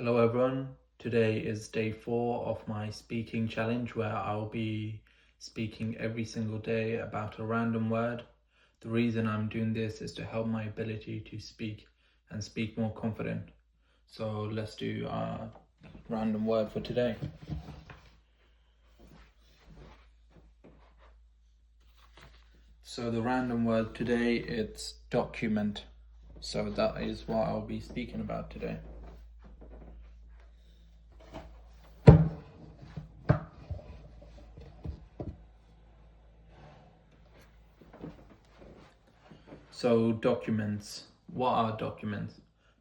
Hello everyone, today is day 4 of my speaking challenge where I'll be speaking every single day about a random word. The reason I'm doing this is to help my ability to speak and speak more confident. So let's do our random word for today. So the random word today, it's document. So that is what I'll be speaking about today. So documents, what are documents?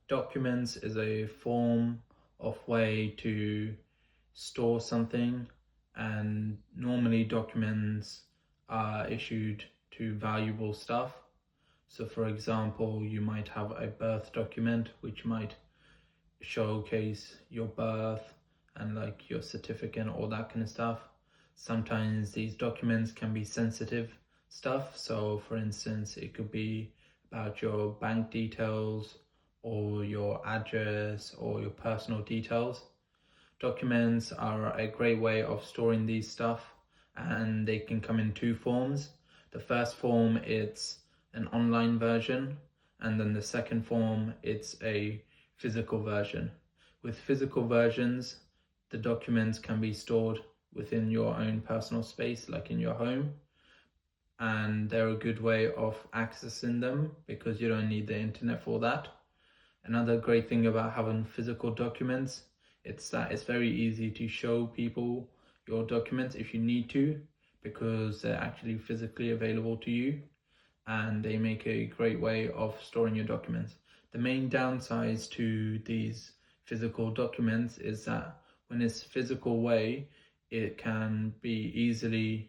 Documents is a form of way to store something, and normally documents are issued to valuable stuff. So for example, you might have a birth document which might showcase your birth and like your certificate and all that kind of stuff. Sometimes these documents can be sensitive stuff. So for instance, it could be about your bank details or your address or your personal details. Documents are a great way of storing these stuff, and they can come in two forms. The first form, it's an online version, and then the second form, it's a physical version. With physical versions, the documents can be stored within your own personal space, like in your home, and they're a good way of accessing them because you don't need the internet for that. Another great thing about having physical documents, it's that it's very easy to show people your documents if you need to, because they're actually physically available to you, and they make a great way of storing your documents. The main downsides to these physical documents is that when it's physical way, it can be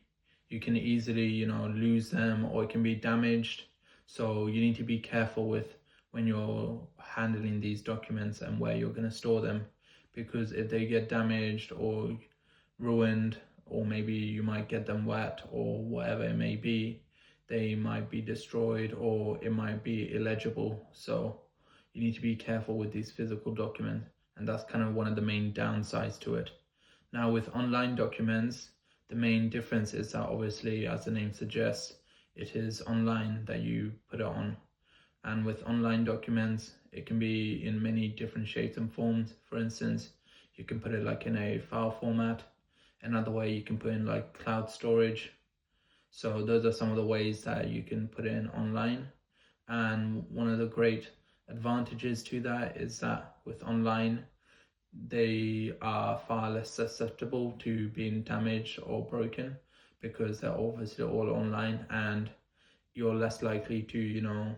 you can easily, lose them, or it can be damaged. So you need to be careful with when you're handling these documents and where you're going to store them, because if they get damaged or ruined, or maybe you might get them wet or whatever it may be, they might be destroyed or it might be illegible. So you need to be careful with these physical documents, and that's kind of one of the main downsides to it. Now with online documents, the main difference is that obviously, as the name suggests, it is online that you put it on. And with online documents, it can be in many different shapes and forms. For instance, you can put it like in a file format. Another way, you can put in like cloud storage. So those are some of the ways that you can put it in online. And one of the great advantages to that is that with online, they are far less susceptible to being damaged or broken, because they're obviously all online, and you're less likely to,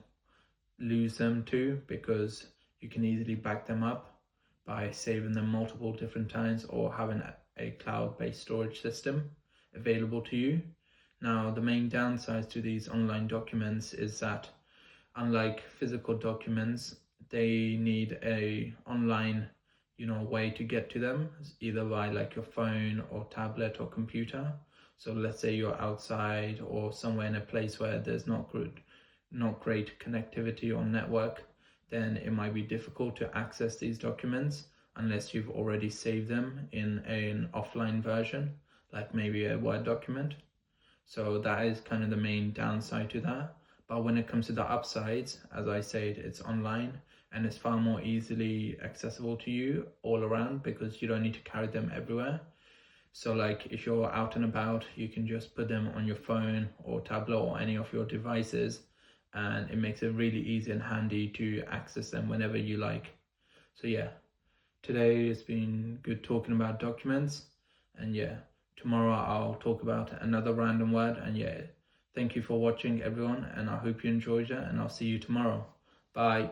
lose them too, because you can easily back them up by saving them multiple different times or having a cloud-based storage system available to you. Now, the main downsides to these online documents is that unlike physical documents, they need a online way to get to them, either by like your phone or tablet or computer. So let's say you're outside or somewhere in a place where there's not great connectivity or network, then it might be difficult to access these documents unless you've already saved them in an offline version, like maybe a Word document. So that is kind of the main downside to that. But when it comes to the upsides, as I said, it's online and it's far more easily accessible to you all around, because you don't need to carry them everywhere. So like if you're out and about, you can just put them on your phone or tablet or any of your devices, and it makes it really easy and handy to access them whenever you like. So yeah, today it's been good talking about documents, and yeah, tomorrow I'll talk about another random word. And yeah, thank you for watching everyone, and I hope you enjoyed it, and I'll see you tomorrow. Bye.